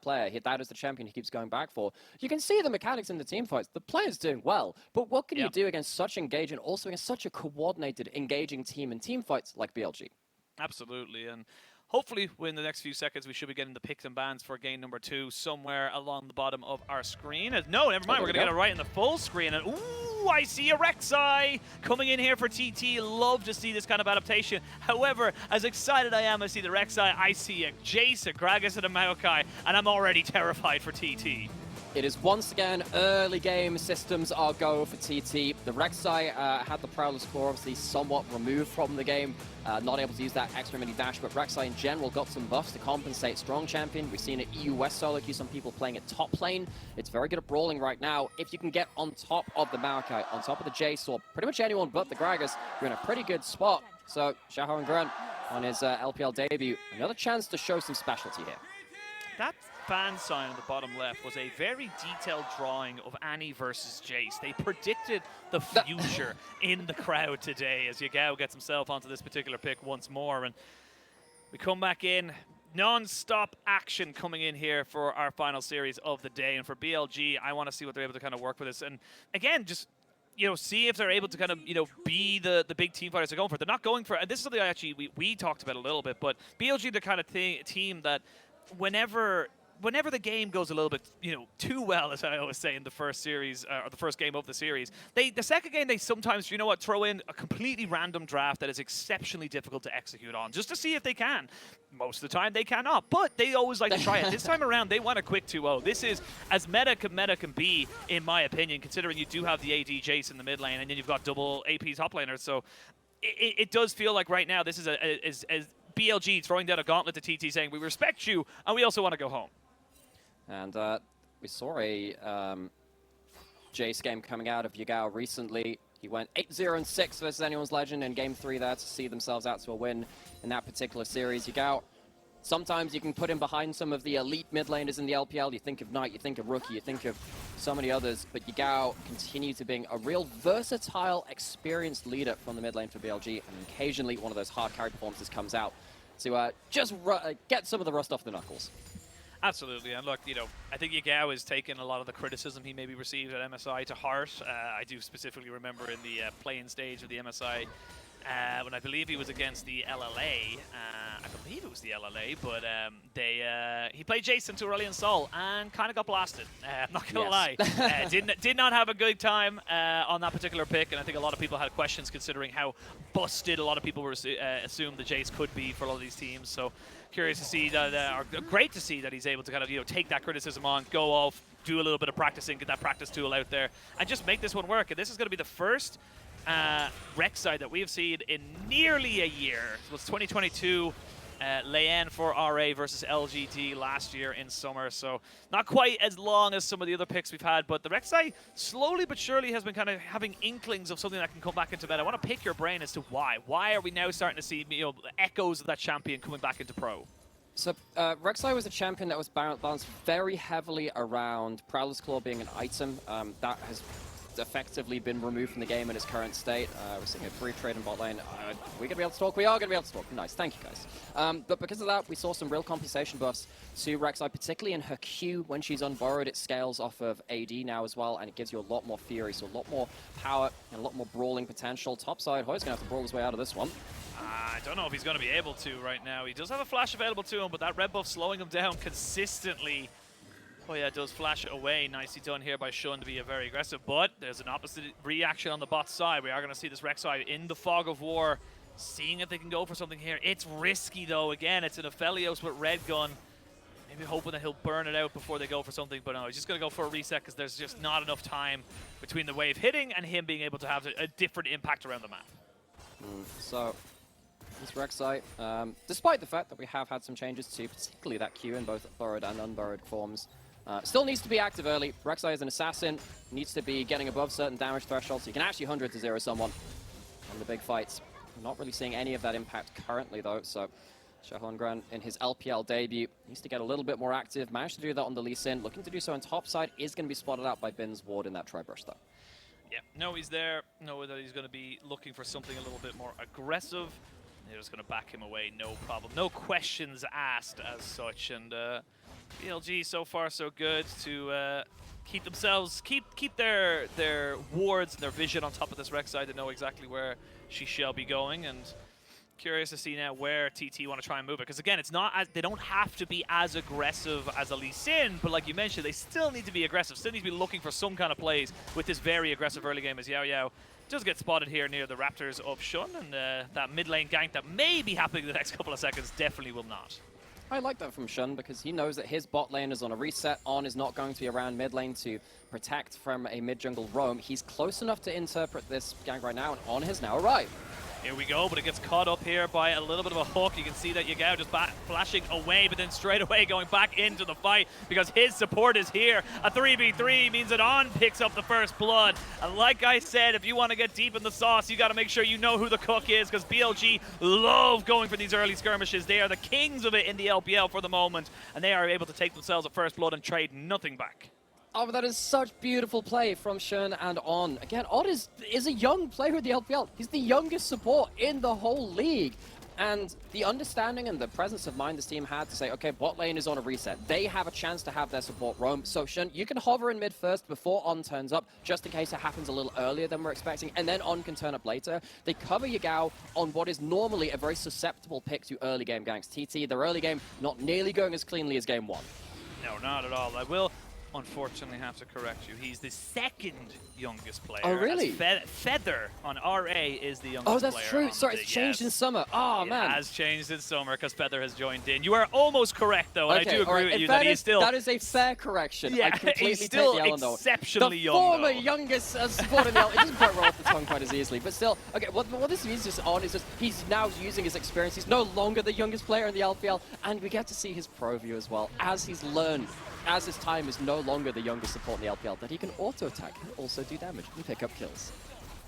player. That is the champion he keeps going back for. You can see the mechanics in the team fights. The player's doing well, but what can you do against such engaging, also against such a coordinated, engaging team in team fights like BLG? Absolutely, and hopefully within the next few seconds we should be getting the picks and bans for game number 2 somewhere along the bottom of our screen. No, never mind, we're going to get it right in the full screen. And ooh, I see a Rek'Sai coming in here for TT. Love to see this kind of adaptation. However, as excited I am to see the Rek'Sai, I see a Jace, a Gragas, and a Maokai, and I'm already terrified for TT. It is once again early game systems are go for TT. The Rek'Sai had the Prowler's Claw obviously somewhat removed from the game, not able to use that extra mini dash, but Rek'Sai in general got some buffs to compensate strong champion. We've seen it EU West solo queue, some people playing it top lane. It's very good at brawling right now. If you can get on top of the Maokai, on top of the Jace, or pretty much anyone but the Gragas, you're in a pretty good spot. So Xiaohong Grunt on his LPL debut, another chance to show some specialty here. That fan sign on the bottom left was a very detailed drawing of Annie versus Jace. They predicted the future in the crowd today as Yagao gets himself onto this particular pick once more. And we come back in, non-stop action coming in here for our final series of the day. And for BLG, I want to see what they're able to kind of work with this. And again, just see if they're able to kind of, be the big team fighters they're going for. They're not going for, and this is something I actually, we talked about a little bit, but BLG, the kind of team that whenever the game goes a little bit, too well, as I always say in the first series, or the first game of the series, the second game they sometimes, throw in a completely random draft that is exceptionally difficult to execute on, just to see if they can. Most of the time they cannot, but they always like to try it. This time around, they want a quick 2-0. This is as meta can be, in my opinion, considering you do have the AD Jace in the mid lane, and then you've got double AP top laners. So it does feel like right now this is a BLG throwing down a gauntlet to TT saying, we respect you, and we also want to go home. And we saw a Jace game coming out of Yagao recently. He went 8-0-6 versus Anyone's Legend in Game 3 there to see themselves out to a win in that particular series. Yagao, sometimes you can put him behind some of the elite mid laners in the LPL. You think of Knight, you think of Rookie, you think of so many others, but Yagao continues to being a real versatile, experienced leader from the mid lane for BLG, and occasionally one of those hard carry performances comes out to just get some of the rust off the knuckles. Absolutely, and look, I think Yagao has taken a lot of the criticism he maybe received at MSI to heart. I do specifically remember in the play-in stage of the MSI, when I believe he was against the LLA. I believe it was the LLA, but he played Jason to Aurelion Sol and kind of got blasted. I'm not going to lie. Did not have a good time on that particular pick, and I think a lot of people had questions considering how busted a lot of people were assumed the Jace could be for a lot of these teams. So curious to see that, or great to see that he's able to kind of take that criticism on, go off, do a little bit of practicing, get that practice tool out there, and just make this one work. And this is going to be the first Rek'Sai that we have seen in nearly a year. It was 2022 Leyen for RA versus LGD last year in summer, so not quite as long as some of the other picks we've had, but the Rek'Sai slowly but surely has been kind of having inklings of something that can come back into meta. I want to pick your brain as to why. Why are we now starting to see echoes of that champion coming back into pro? So Rek'Sai was a champion that was balanced very heavily around Prowler's Claw being an item. That has effectively been removed from the game in its current state. We're seeing a free trade in bot lane. We're going to be able to talk? We are going to be able to talk. Nice, thank you guys. But because of that, we saw some real compensation buffs to Rek'Sai, particularly in her Q. When she's unborrowed, it scales off of AD now as well, and it gives you a lot more fury, so a lot more power and a lot more brawling potential. Topside, Hoya's going to have to brawl his way out of this one. I don't know if he's going to be able to right now. He does have a flash available to him, but that red buff slowing him down consistently. Hoya does flash it away. Nicely done here by Shun to be very aggressive, but there's an opposite reaction on the bot side. We are going to see this Rek'Sai in the fog of war, seeing if they can go for something here. It's risky though. Again, it's an Aphelios with red gun. Maybe hoping that he'll burn it out before they go for something, but no, he's just going to go for a reset because there's just not enough time between the wave hitting and him being able to have a different impact around the map. So this Rek'Sai, despite the fact that we have had some changes to particularly that Q in both borrowed and unborrowed forms, still needs to be active early. Rek'Sai is an assassin, needs to be getting above certain damage thresholds, so you can actually 100 to 0 someone in the big fights. I'm not really seeing any of that impact currently though, so Xiaohong Grunt in his LPL debut needs to get a little bit more active, managed to do that on the Lee Sin, looking to do so on top side, is going to be spotted out by Bin's ward in that tri-brush though. Yeah, know he's there, know that he's going to be looking for something a little bit more aggressive. They're just going to back him away, no problem. No questions asked as such, and BLG so far so good to keep themselves, keep their wards and their vision on top of this Rek'Sai to know exactly where she shall be going, and curious to see now where TT want to try and move it, because again, it's not as, they don't have to be as aggressive as a Lee Sin, but like you mentioned, they still need to be aggressive, still need to be looking for some kind of plays with this very aggressive early game as Yao does get spotted here near the Raptors of Shun, and that mid lane gank that may be happening in the next couple of seconds definitely will not. I like that from Shun because he knows that his bot lane is on a reset. On is not going to be around mid lane to protect from a mid jungle roam. He's close enough to interpret this gank right now, and On has now arrived. Here we go, but it gets caught up here by a little bit of a hook. You can see that Yagao just flashing away, but then straight away going back into the fight because his support is here. A 3v3 means that On picks up the first blood. And like I said, if you want to get deep in the sauce, you got to make sure you know who the cook is, because BLG love going for these early skirmishes. They are the kings of it in the LPL for the moment, and they are able to take themselves a first blood and trade nothing back. Oh, but that is such beautiful play from Shun and On. Again, On is a young player in the LPL. He's the youngest support in the whole league. And the understanding and the presence of mind this team had to say, okay, bot lane is on a reset. They have a chance to have their support roam. So Shun, you can hover in mid first before On turns up, just in case it happens a little earlier than we're expecting, and then On can turn up later. They cover Yagao on what is normally a very susceptible pick to early game ganks. TT, their early game, not nearly going as cleanly as game one. No, not at all. I will unfortunately have to correct you. He's the second youngest player. Oh, really? Feather on RA is the youngest player. Oh, that's true. Sorry, it's changed in summer. Oh, man. It has changed in summer because Feather has joined in. You are almost correct, though, and okay, I do agree with you that he's still... That is a fair correction. Yeah, I completely he's still take the Ellen, exceptionally young, former though. youngest support in the It doesn't quite roll off the tongue quite as easily, but still. Okay, what this means just On is just he's now using his experience. He's no longer the youngest player in the LPL, and we get to see his pro view as well, as he's learned, as his time is no longer the youngest support in the LPL, that he can auto-attack and also do damage and pick up kills.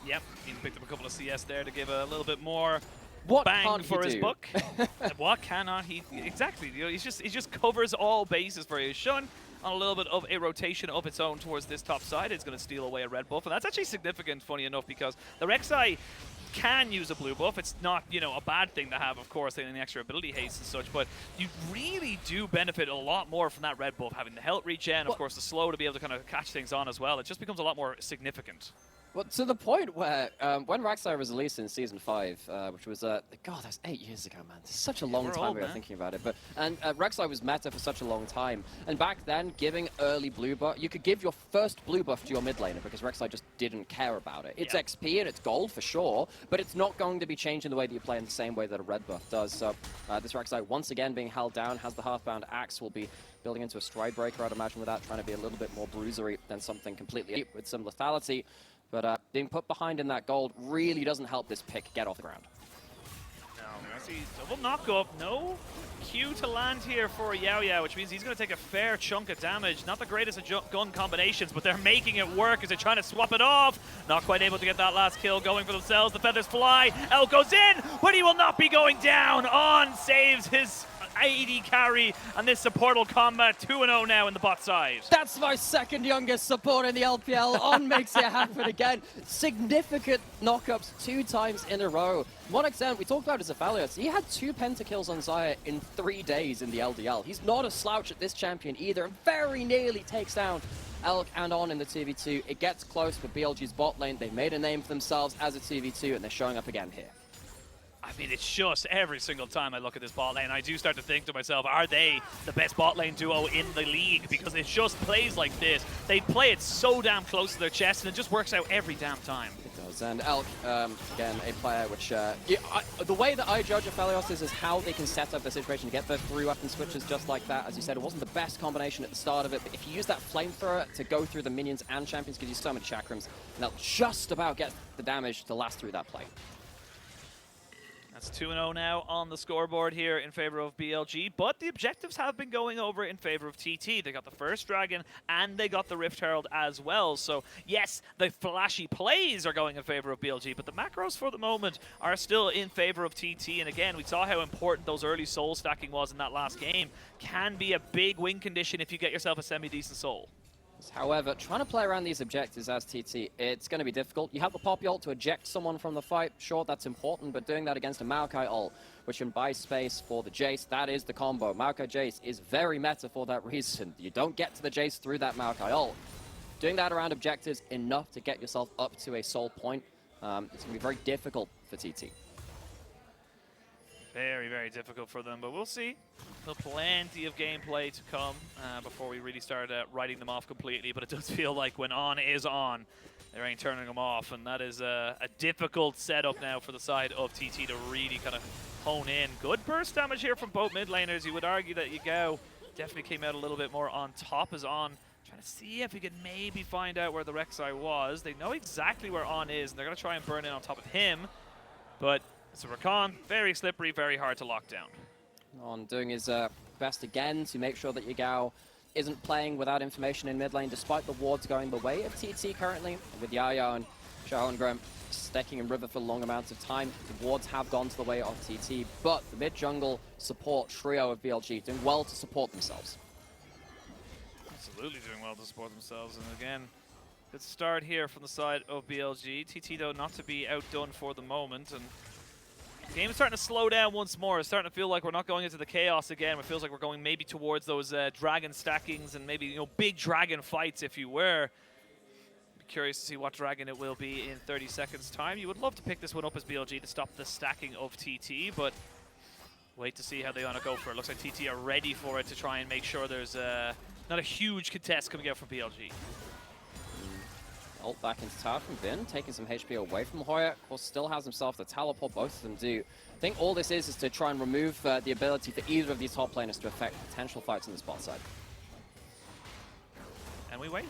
Yep, he picked up a couple of CS there to give a little bit more what bang for his buck. What cannot he? Exactly. You know, he just covers all bases for you. Shun on a little bit of a rotation of its own towards this top side. It's going to steal away a red buff, and that's actually significant, funny enough, because the Rek'Sai can use a blue buff. It's not, you know, a bad thing to have, of course, in the extra ability haste and such, but you really do benefit a lot more from that red buff, having the health regen, of course, the slow to be able to kind of catch things on as well. It just becomes a lot more significant. Well, to the point where when Rek'Sai was released in Season 5, which was, God, that's 8 years ago, man. It's such a long time ago thinking about it. But Rek'Sai was meta for such a long time. And back then, giving early blue buff, you could give your first blue buff to your mid laner because Rek'Sai just didn't care about it. It's XP and it's gold for sure, but it's not going to be changing the way that you play in the same way that a red buff does. So this Rek'Sai, once again being held down, has the Hearthbound Axe, will be building into a Stride Breaker, I'd imagine, with that, trying to be a little bit more bruisery than something completely with some lethality. But being put behind in that gold really doesn't help this pick get off the ground. No, I see double knock up. No Q to land here for Yao, which means he's going to take a fair chunk of damage. Not the greatest of gun combinations, but they're making it work as they're trying to swap it off. Not quite able to get that last kill going for themselves. The feathers fly. El goes in, but he will not be going down. On saves his AD carry, and this supportal combat 2-0 now in the bot side. That's my second youngest support in the LPL. On makes it happen again. Significant knockups 2 times in a row. One extent, we talked about his Aphelios. He had 2 pentakills on Xayah in 3 days in the LDL. He's not a slouch at this champion either. Very nearly takes down Elk and On in the 2v2. It gets close for BLG's bot lane. They've made a name for themselves as a 2v2, and they're showing up again here. I mean, it's just every single time I look at this bot lane, I do start to think to myself, are they the best bot lane duo in the league? Because it just plays like this. They play it so damn close to their chest, and it just works out every damn time. It does. And Elk, again, a player which... the way that I judge Aphelios is how they can set up the situation to get the 3 weapon switches just like that. As you said, it wasn't the best combination at the start of it, but if you use that flamethrower to go through the minions and champions, gives you so many chakrams, and they'll just about get the damage to last through that play. That's 2-0 now on the scoreboard here in favor of BLG, but the objectives have been going over in favor of TT. They got the first dragon, and they got the Rift Herald as well. So, yes, the flashy plays are going in favor of BLG, but the macros for the moment are still in favor of TT. And again, we saw how important those early soul stacking was in that last game. Can be a big win condition if you get yourself a semi-decent soul. However, trying to play around these objectives as TT, it's going to be difficult. You have the Poppy ult to eject someone from the fight. Sure, that's important, but doing that against a Maokai ult, which can buy space for the Jace, that is the combo. Maokai Jace is very meta for that reason. You don't get to the Jace through that Maokai ult. Doing that around objectives, enough to get yourself up to a soul point. It's going to be very difficult for TT. Very, very difficult for them, but we'll see. Still plenty of gameplay to come before we really start writing them off completely, but it does feel like when on is on, there ain't turning them off, and that is a difficult setup now for the side of TT to really kind of hone in. Good burst damage here from both mid laners. You would argue that Yagao definitely came out a little bit more on top as on. Trying to see if we can maybe find out where the Rek'Sai was. They know exactly where on is, and they're going to try and burn in on top of him, but it's a Rakan, very slippery, very hard to lock down. On doing his best again to make sure that Yagao isn't playing without information in mid lane, despite the wards going the way of TT currently, with Yaya and Shahongrim stacking in river for long amounts of time. The wards have gone to the way of TT, but the mid-jungle support trio of BLG doing well to support themselves. Absolutely doing well to support themselves, and again, good start here from the side of BLG. TT, though, not to be outdone for the moment, and the game is starting to slow down once more. It's starting to feel like we're not going into the chaos again. It feels like we're going maybe towards those dragon stackings and maybe, you know, big dragon fights, if you were. Be curious to see what dragon it will be in 30 seconds' time. You would love to pick this one up as BLG to stop the stacking of TT, but wait to see how they want to go for it. Looks like TT are ready for it to try and make sure there's not a huge contest coming out from BLG. Ult back into tower from Bin, taking some HP away from Hoya. Of course, still has himself the teleport, both of them do. I think all this is to try and remove the ability for either of these top laners to affect potential fights on the spot side. And we wait.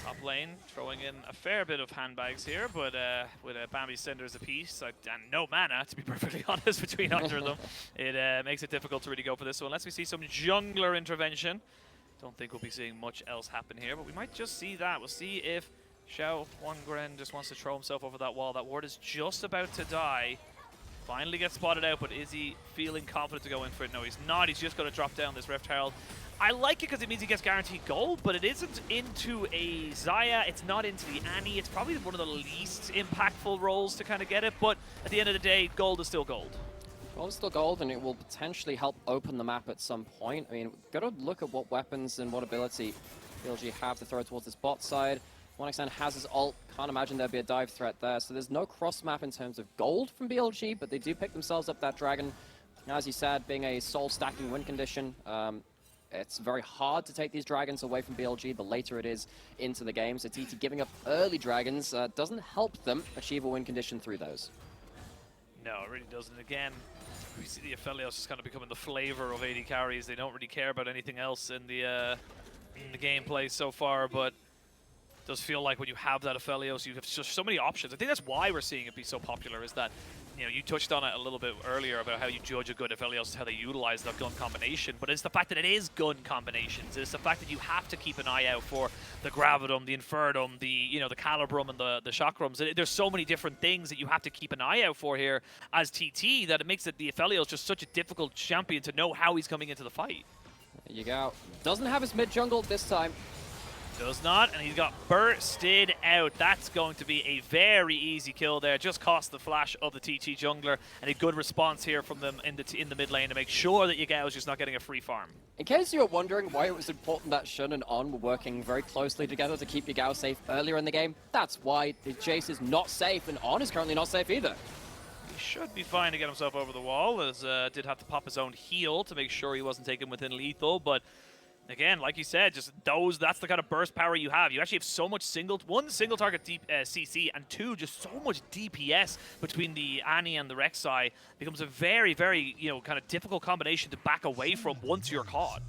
Top lane, throwing in a fair bit of handbags here, but with Bambi Cinders apiece, and no mana, to be perfectly honest, between either of them, it makes it difficult to really go for this. So unless we see some jungler intervention, don't think we'll be seeing much else happen here, but we might just see that. We'll see if Xiao Huangren just wants to throw himself over that wall. That ward is just about to die. Finally gets spotted out, but is he feeling confident to go in for it? No, he's not. He's just going to drop down this Rift Herald. I like it because it means he gets guaranteed gold, but it isn't into a Xayah. It's not into the Annie. It's probably one of the least impactful roles to kind of get it, but at the end of the day, gold is still gold. Gold is still gold, and it will potentially help open the map at some point. I mean, we've got to look at what weapons and what ability BLG have to throw towards this bot side. One extent has his ult. Can't imagine there'd be a dive threat there. So there's no cross map in terms of gold from BLG, but they do pick themselves up that dragon. As you said, being a soul stacking win condition, it's very hard to take these dragons away from BLG the later it is into the game. So TT giving up early dragons doesn't help them achieve a win condition through those. No, it really doesn't. Again, we see the Aphelios just kind of becoming the flavor of AD carries. They don't really care about anything else in the gameplay so far, but it does feel like when you have that Aphelios, you have just so many options. I think that's why we're seeing it be so popular, is that, you know, you touched on it a little bit earlier about how you judge a good Aphelios, how they utilize that gun combination, but it's the fact that it is gun combinations. It's the fact that you have to keep an eye out for the Gravitum, the Infernum, the, you know, the Calibrum and the Chakrams. There's so many different things that you have to keep an eye out for here as TT that it makes it the Aphelios just such a difficult champion to know how he's coming into the fight. Yagao doesn't have his mid jungle this time. Does not, and he's got bursted out. That's going to be a very easy kill there. Just cost the flash of the TT jungler, and a good response here from them in the mid lane to make sure that Yagao is just not getting a free farm. In case you were wondering why it was important that Shun and On were working very closely together to keep Yagao safe earlier in the game, that's why the Jace is not safe, and On is currently not safe either. He should be fine to get himself over the wall, as did have to pop his own heal to make sure he wasn't taken within lethal, but again, like you said, just that's the kind of burst power you have. You actually have so much one single target deep, CC, and two, just so much DPS between the Annie and the Rek'Sai. Becomes a very, very, you know, kind of difficult combination to back away from once you're caught.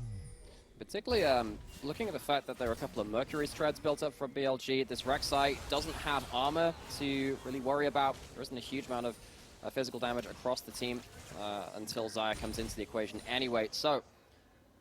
Particularly looking at the fact that there are a couple of Mercury threads built up from BLG. This Rek'Sai doesn't have armor to really worry about. There isn't a huge amount of physical damage across the team until Xayah comes into the equation anyway. So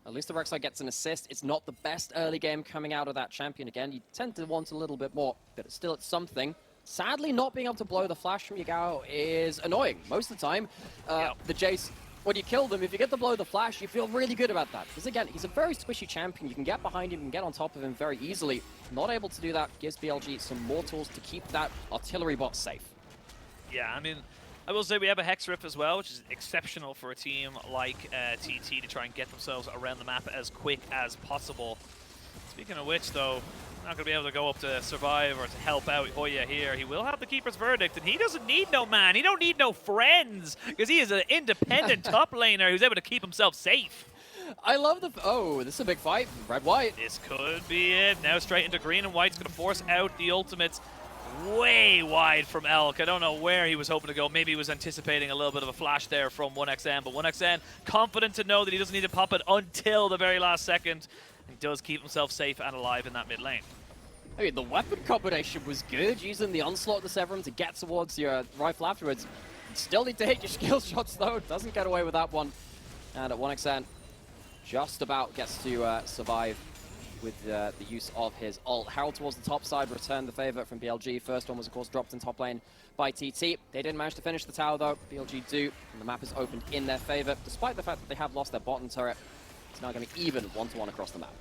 at least the Rek'Sai gets an assist. It's not the best early game coming out of that champion. Again, you tend to want a little bit more, but it's still it's something. Sadly, not being able to blow the flash from Yagao is annoying. Most of the time, the Jace when you kill them, if you get the blow the flash, you feel really good about that. Because again, he's a very squishy champion. You can get behind him and get on top of him very easily. Not able to do that gives BLG some more tools to keep that artillery bot safe. Yeah, I mean, I will say we have a Hex Rift as well, which is exceptional for a team like TT to try and get themselves around the map as quick as possible. Speaking of which, though, not going to be able to go up to survive or to help out Hoya here. He will have the Keeper's Verdict, and he doesn't need no man. He don't need no friends, because he is an independent top laner who's able to keep himself safe. I love the... Oh, this is a big fight. Red-white. This could be it. Now straight into green and white's going to force out the ultimates. Way wide from Elk. I don't know where he was hoping to go. Maybe he was anticipating a little bit of a flash there from 1XN, but 1XN confident to know that he doesn't need to pop it until the very last second. He does keep himself safe and alive in that mid lane. I mean, the weapon combination was good, using the Onslaught to Severum to get towards your rifle afterwards. You still need to hit your skill shots, though. Doesn't get away with that one. And at 1XN, just about gets to survive with the use of his ult. Harold towards the top side, returned the favor from BLG. First one was, of course, dropped in top lane by TT. They didn't manage to finish the tower, though. BLG do, and the map is opened in their favor, despite the fact that they have lost their bottom turret. It's now going to be even 1-1 across the map.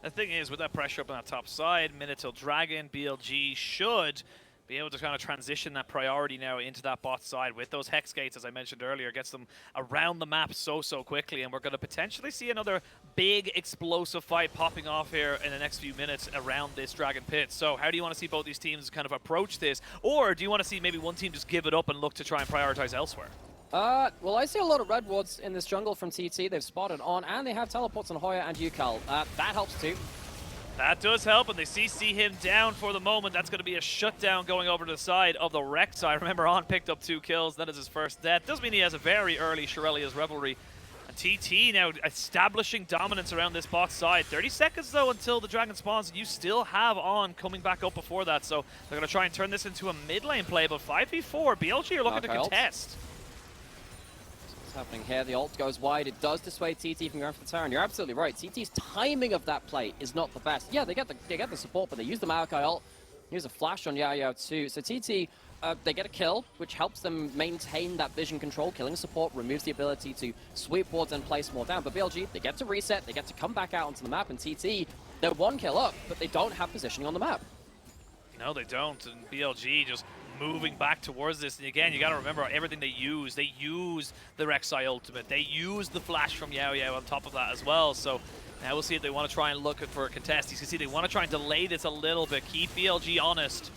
The thing is, with that pressure up on that top side, minute till Dragon, BLG should be able to kind of transition that priority now into that bot side with those Hex Gates, as I mentioned earlier, gets them around the map so quickly, and we're going to potentially see another big explosive fight popping off here in the next few minutes around this Dragon Pit. So how do you want to see both these teams kind of approach this, or do you want to see maybe one team just give it up and look to try and prioritize elsewhere? Well, I see a lot of red wards in this jungle from TT. They've spotted on, and they have teleports on Hoya and Ucal. That helps too. That does help, and they CC him down for the moment. That's going to be a shutdown going over to the side of the wreck side. Remember, On picked up 2 kills. That is his first death. Doesn't mean he has a very early Shirelia's Revelry. And TT now establishing dominance around this bot side. 30 seconds, though, until the Dragon spawns. You still have On coming back up before that, so they're going to try and turn this into a mid lane play. But 5v4, BLG are looking to contest. Happening here. The ult goes wide. It does dissuade TT from going for the tower, and you're absolutely right. TT's timing of that play is not the best. Yeah, they get the support, but they use the Maokai ult. Use a flash on Yagao too. So TT, they get a kill, which helps them maintain that vision control. Killing support removes the ability to sweep wards and place more down. But BLG, they get to reset, they get to come back out onto the map, and TT, they're 1 kill up, but they don't have positioning on the map. No, they don't, and BLG just moving back towards this. And again, you got to remember everything they use. They use the Rek'Sai ultimate. They use the flash from Yao Yao on top of that as well. So now we'll see if they want to try and look for a contest. You can see they want to try and delay this a little bit, keep BLG honest.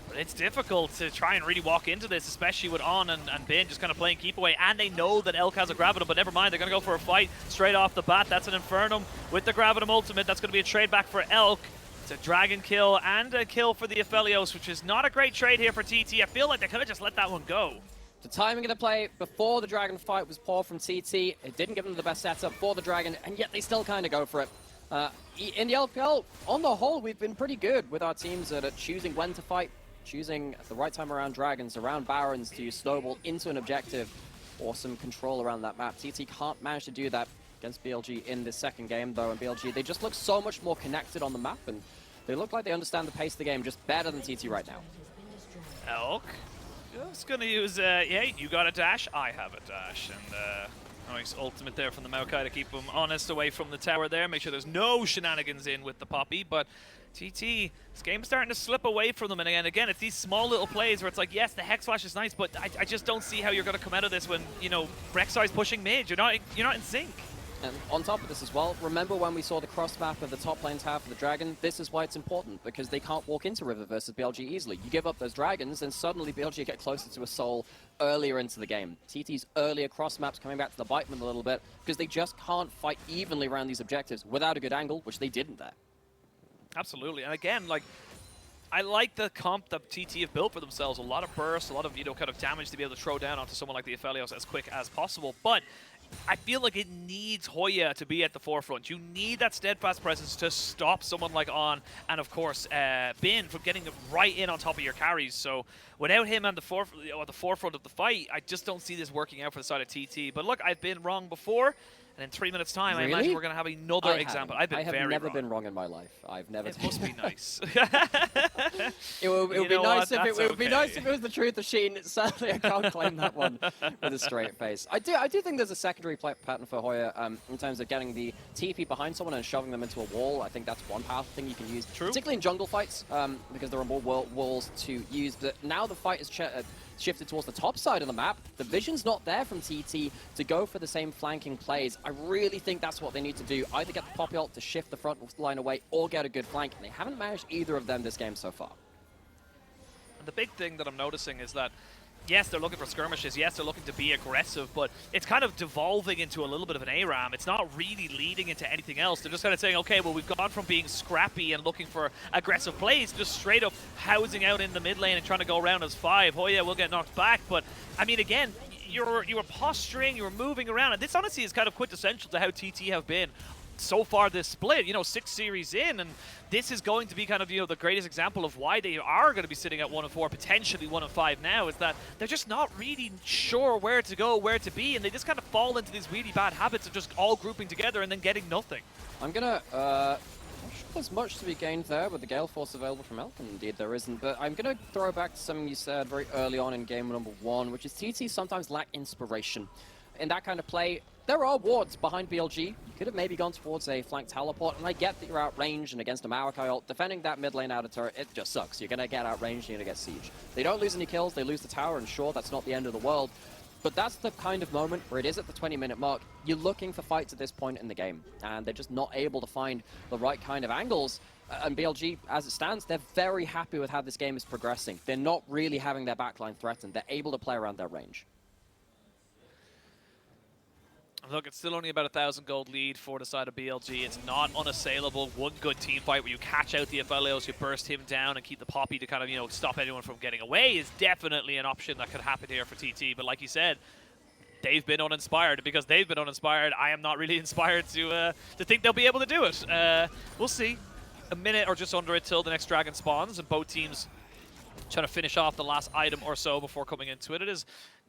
But it's difficult to try and really walk into this, especially with On and Bin just kind of playing keep away. And they know that Elk has a Gravitum, but never mind. They're going to go for a fight straight off the bat. That's an Infernum with the Gravitum ultimate. That's going to be a trade back for Elk. It's a Dragon kill and a kill for the Aphelios, which is not a great trade here for TT. I feel like they could have just let that one go. The timing of the play before the Dragon fight was poor from TT. It didn't give them the best setup for the Dragon, and yet they still kind of go for it. In the LPL, on the whole, we've been pretty good with our teams that are choosing when to fight, choosing at the right time around Dragons, around Barons to snowball into an objective or some control around that map. TT can't manage to do that against BLG in this second game, though, and BLG, they just look so much more connected on the map, and they look like they understand the pace of the game just better than TT right now. Elk just going to use, yeah, you got a dash, I have a dash, and nice ultimate there from the Maokai to keep him honest away from the tower there, make sure there's no shenanigans in with the Poppy, but TT, this game's starting to slip away from them, and again, it's these small little plays where it's like, yes, the Hex Flash is nice, but I just don't see how you're going to come out of this when, you know, Rek'Sai's pushing mid, you're not in sync. And on top of this as well, remember when we saw the cross map of the top lane tower for the Dragon? This is why it's important, because they can't walk into River versus BLG easily. You give up those Dragons, and suddenly BLG get closer to a soul earlier into the game. TT's earlier cross maps coming back to the bite them a little bit, because they just can't fight evenly around these objectives without a good angle, which they didn't there. Absolutely, and again, like, I like the comp that TT have built for themselves. A lot of burst, a lot of, you know, kind of damage to be able to throw down onto someone like the Aphelios as quick as possible, but I feel like it needs Hoya to be at the forefront. You need that steadfast presence to stop someone like On and, of course, Bin from getting right in on top of your carries. So without him at the forefront of the fight, I just don't see this working out for the side of TT. But look, I've been wrong before. And in 3 minutes' time, Really? I imagine we're going to have another example. I've been very I have never wrong. been wrong in my life. I've never. It must be nice. It would be nice if it would be okay. nice if it was the truth machine. Sadly, I can't claim that one with a straight face. I do think there's a secondary play pattern for Hoya in terms of getting the TP behind someone and shoving them into a wall. I think that's one powerful thing you can use, particularly in jungle fights, because there are more walls to use. But now the fight is shifted towards the top side of the map. The vision's not there from TT to go for the same flanking plays. I really think that's what they need to do. Either get the Poppy ult to shift the front line away or get a good flank. And they haven't managed either of them this game so far. And the big thing that I'm noticing is that, yes, they're looking for skirmishes. Yes, they're looking to be aggressive, but it's kind of devolving into a little bit of an ARAM. It's not really leading into anything else. They're just kind of saying, okay, well, we've gone from being scrappy and looking for aggressive plays, just straight up housing out in the mid lane and trying to go around as 5. Hoya will get knocked back, but, I mean, again, you were posturing, you were moving around, and this honestly is kind of quintessential to how TT have been so far this split, 6 series in, and this is going to be kind of, the greatest example of why they are going to be sitting at 1-4, potentially 1-5 now, is that they're just not really sure where to go, where to be, and they just kind of fall into these really bad habits of just all grouping together and then getting nothing. I'm gonna, not sure there's much to be gained there with the Gale Force available from Elk, indeed there isn't, but I'm gonna throw back to something you said very early on in game number 1, which is TT sometimes lack inspiration. In that kind of play, there are wards behind BLG. You could have maybe gone towards a flank teleport, and I get that you're outranged, and against a Maokai ult, defending that mid lane out of turret, it just sucks. You're going to get outranged, you're going to get siege. They don't lose any kills, they lose the tower, and sure, that's not the end of the world, but that's the kind of moment where it is at the 20-minute mark. You're looking for fights at this point in the game, and they're just not able to find the right kind of angles. And BLG, as it stands, they're very happy with how this game is progressing. They're not really having their backline threatened. They're able to play around their range. Look, it's still only about 1,000 gold lead for the side of BLG. It's not unassailable. One good team fight where you catch out the Aphelios, you burst him down and keep the Poppy to kind of, stop anyone from getting away is definitely an option that could happen here for TT. But like you said, they've been uninspired. Because they've been uninspired, I am not really inspired to think they'll be able to do it. We'll see. A minute or just under it till the next dragon spawns, and both teams trying to finish off the last item or so before coming into it. It is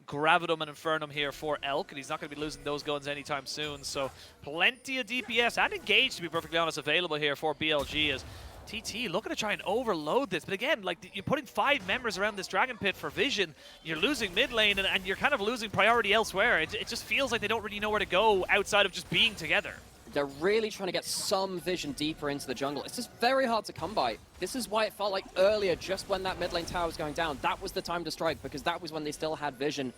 Gravitum and Infernum here for Elk, and he's not going to be losing those guns anytime soon. So plenty of DPS and engage, to be perfectly honest, available here for BLG as TT looking to try and overload this. But again, like, you're putting 5 members around this Dragon Pit for vision. You're losing mid lane, and you're kind of losing priority elsewhere. It just feels like they don't really know where to go outside of just being together. They're really trying to get some vision deeper into the jungle. It's just very hard to come by. This is why it felt like earlier, just when that mid lane tower was going down, that was the time to strike, because that was when they still had vision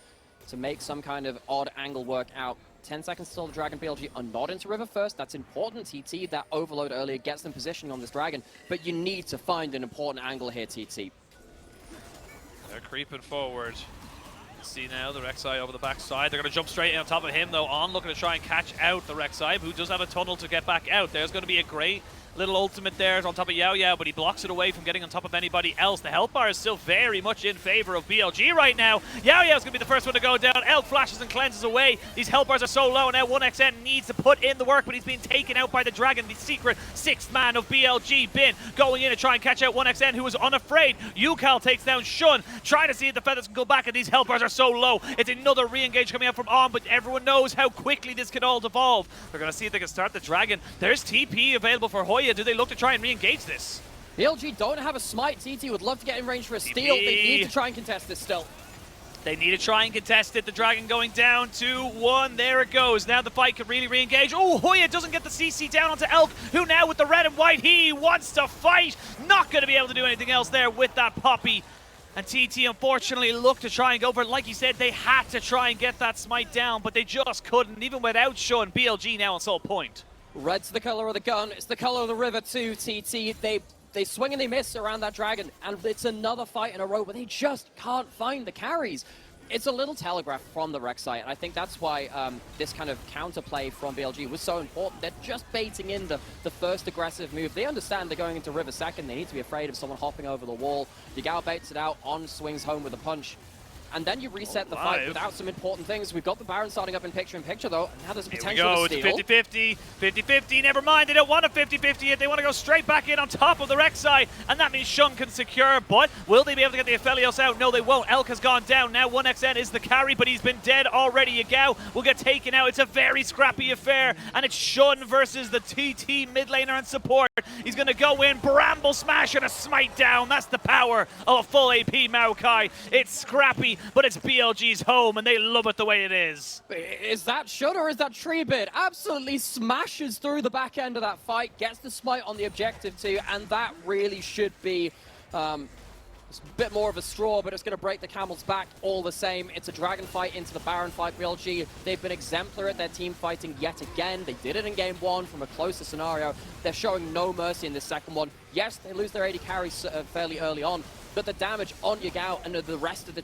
to make some kind of odd angle work out. 10 seconds till the Dragon. BLG are not into River first. That's important, TT. That overload earlier gets them positioning on this Dragon, but you need to find an important angle here, TT. They're creeping forward. See now the Rek'Sai over the backside. They're going to jump straight in on top of him, though. On looking to try and catch out the Rek'Sai, who does have a tunnel to get back out. There's going to be a great little ultimate there on top of Yao, but he blocks it away from getting on top of anybody else. The health bar is still very much in favor of BLG right now. Yao's going to be the first one to go down. Elk flashes and cleanses away. These health bars are so low now. 1XN needs to put in the work, but he's being taken out by the Dragon, the secret 6th man of BLG. Bin going in to try and catch out 1XN, who is unafraid. Ucal takes down Shun, trying to see if the feathers can go back, and these health bars are so low. It's another re-engage coming out from On, but everyone knows how quickly this can all devolve. They're going to see if they can start the Dragon. There's TP available for Hoya. Do they look to try and re-engage this? BLG don't have a smite. TT would love to get in range for a steal. They need to try and contest this still. They need to try and contest it. The Dragon going down 2-1. There it goes. Now the fight can really re-engage. Oh, Hoya doesn't get the CC down onto Elk, who now with the red and white, he wants to fight. Not going to be able to do anything else there with that Poppy. And TT unfortunately looked to try and go for it. Like you said, they had to try and get that smite down, but they just couldn't. Even without Shun, BLG now on sole point. Red's the color of the gun. It's the color of the river too, TT. They swing and they miss around that Dragon, and it's another fight in a row where they just can't find the carries. It's a little telegraph from the Rek'Sai, and I think that's why this kind of counterplay from BLG was so important. They're just baiting in the first aggressive move. They understand they're going into River second. They need to be afraid of someone hopping over the wall. Yagao baits it out. On swings home with a punch. and then you reset the fight without some important things. We've got the Baron starting up in picture, though, and now there's a potential to steal. It's 50-50, 50-50, never mind, they don't want a 50-50 yet, they want to go straight back in on top of the Rek'Sai, and that means Shun can secure, but will they be able to get the Aphelios out? No, they won't. Elk has gone down, now 1xN is the carry, but he's been dead already. Yagao will get taken out. It's a very scrappy affair, and it's Shun versus the TT mid laner and support. He's going to go in, Bramble Smash and a smite down. That's the power of a full AP Maokai. It's scrappy, but it's BLG's home, and they love it the way it is. Is that Shun or is that Treebit? Absolutely smashes through the back end of that fight, gets the smite on the objective too, and that really should be a bit more of a straw, but it's going to break the camel's back all the same. It's a dragon fight into the Baron fight. BLG, they've been exemplary at their team fighting yet again. They did it in game 1 from a closer scenario. They're showing no mercy in this second one. Yes, they lose their AD carry fairly early on, but the damage on Yagao and the rest of the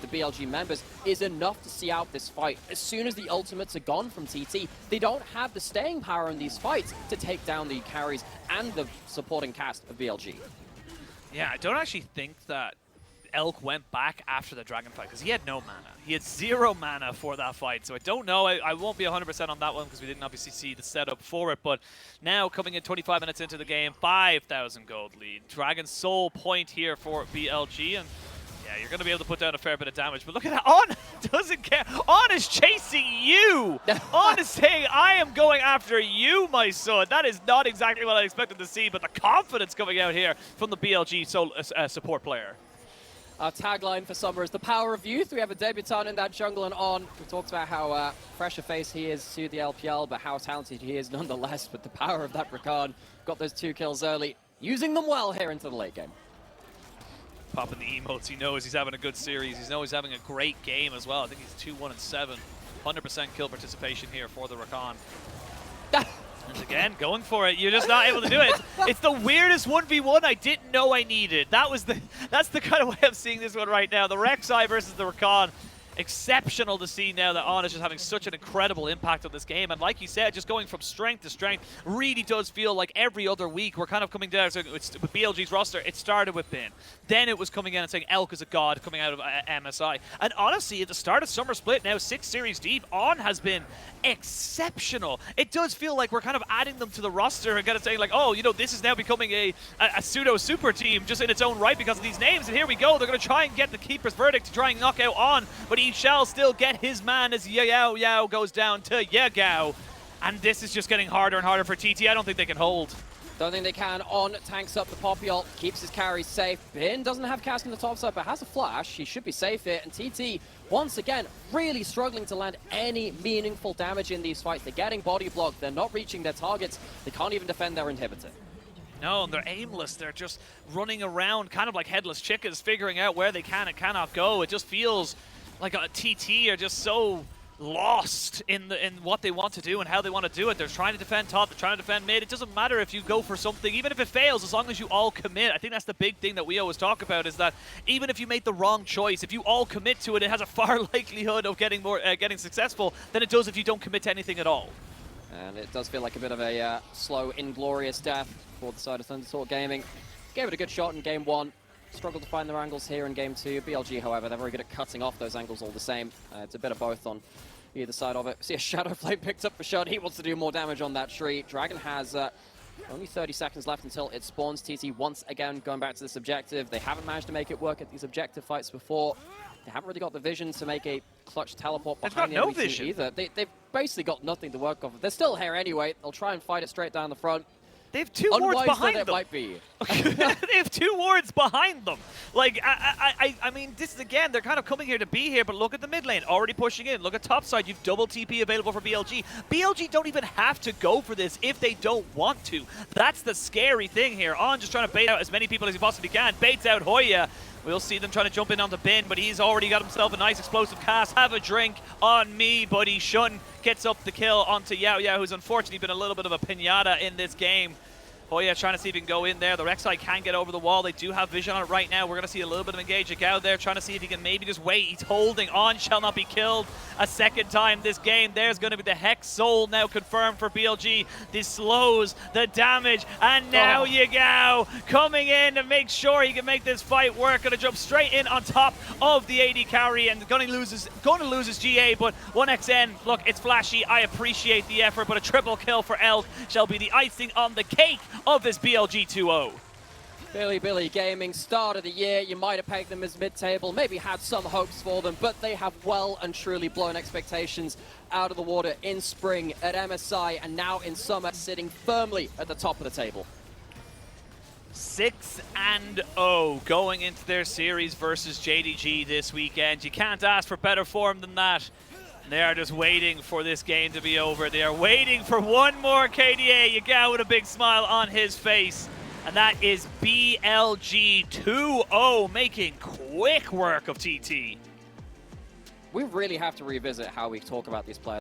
BLG members is enough to see out this fight. As soon as the ultimates are gone from TT, they don't have the staying power in these fights to take down the carries and the supporting cast of BLG. Yeah, I don't actually think that Elk went back after the dragon fight because he had no mana. He had 0 mana for that fight, so I don't know. I won't be 100% on that one because we didn't obviously see the setup for it, but now coming in 25 minutes into the game, 5,000 gold lead. Dragon Soul point here for BLG, and yeah, you're going to be able to put down a fair bit of damage, but look at that. On doesn't care. On is chasing you. On is saying, I am going after you, my son. That is not exactly what I expected to see, but the confidence coming out here from the BLG support player. Our tagline for Summer is the power of youth. We have a debutant in that jungle and On. We talked about how fresh a face he is to the LPL, but how talented he is nonetheless with the power of that Rakan. Got those 2 kills early, using them well here into the late game. Popping the emotes, he knows he's having a good series. He knows he's having a great game as well. I think he's 2-1-7. 100% kill participation here for the Rakan. And again, going for it. You're just not able to do it. It's the weirdest 1v1 I didn't know I needed. That's the kind of way I'm seeing this one right now. The Rek'Sai versus the Rakan. Exceptional to see now that On is just having such an incredible impact on this game. And like you said, just going from strength to strength really does feel like every other week we're kind of coming down. So it's, with BLG's roster, it started with Bin. Then it was coming in and saying Elk is a god coming out of MSI. And honestly, at the start of Summer Split, now 6 series deep, On has been exceptional. It does feel like we're kind of adding them to the roster and kind of saying like, oh, you know, this is now becoming a pseudo super team just in its own right because of these names. And here we go. They're going to try and get the keeper's verdict to try and knock out On, but he shall still get his man as Yao goes down to Yagao. And this is just getting harder and harder for TT. I don't think they can hold. Don't think they can. On tanks up the Poppy ult, keeps his carry safe. Bin doesn't have cast on the top side, but has a flash. He should be safe here. And TT, once again, really struggling to land any meaningful damage in these fights. They're getting body blocked. They're not reaching their targets. They can't even defend their inhibitor. No, and they're aimless. They're just running around kind of like headless chickens, figuring out where they can and cannot go. It just feels like a TT are just so lost in what they want to do and how they want to do it. They're trying to defend top, they're trying to defend mid. It doesn't matter if you go for something, even if it fails, as long as you all commit. I think that's the big thing that we always talk about, is that even if you make the wrong choice, if you all commit to it, it has a far likelihood of getting successful than it does if you don't commit to anything at all. And it does feel like a bit of a slow, inglorious death for the side of Thundersword Gaming. Gave it a good shot in game 1. Struggled to find their angles here in game 2. BLG, however, they're very good at cutting off those angles all the same. It's a bit of both on either side of it. See a Shadow Flame picked up for Shun. He wants to do more damage on that tree. Dragon has only 30 seconds left until it spawns. TT once again going back to this objective. They haven't managed to make it work at these objective fights before. They haven't really got the vision to make a clutch teleport behind the enemy team either. They've basically got nothing to work off of. They're still here anyway. They'll try and fight it straight down the front. They have 2 wards behind them. It might be. They have 2 wards behind them. Like, I mean, this is, again, they're kind of coming here to be here, but look at the mid lane, already pushing in. Look at top side, you've double TP available for BLG. BLG don't even have to go for this if they don't want to. That's the scary thing here. On just trying to bait out as many people as he possibly can. Baits out Hoya. We'll see them trying to jump in onto Bin, but he's already got himself a nice explosive cast. Have a drink on me, buddy. Shun gets up the kill onto Yao, who's unfortunately been a little bit of a pinata in this game. Hoya trying to see if he can go in there. The Rek'Sai can get over the wall. They do have vision on it right now. We're going to see a little bit of engage. Yagao there trying to see if he can maybe just wait. He's holding on. Shall not be killed a second time this game. There's going to be the Hex Soul now confirmed for BLG. This slows the damage. And now Yagao coming in to make sure he can make this fight work. Going to jump straight in on top of the AD carry and going to lose his GA. But 1XN, look, it's flashy. I appreciate the effort, but a triple kill for Elk shall be the icing on the cake of this BLG 2-0. Bilibili Gaming, start of the year, you might have pegged them as mid-table, maybe had some hopes for them, but they have well and truly blown expectations out of the water in spring at MSI and now in summer, sitting firmly at the top of the table. 6-0 going into their series versus JDG this weekend. You can't ask for better form than that. They are just waiting for this game to be over. They are waiting for one more KDA. Yagao with a big smile on his face. And that is BLG 2-0, making quick work of TT. We really have to revisit how we talk about these players.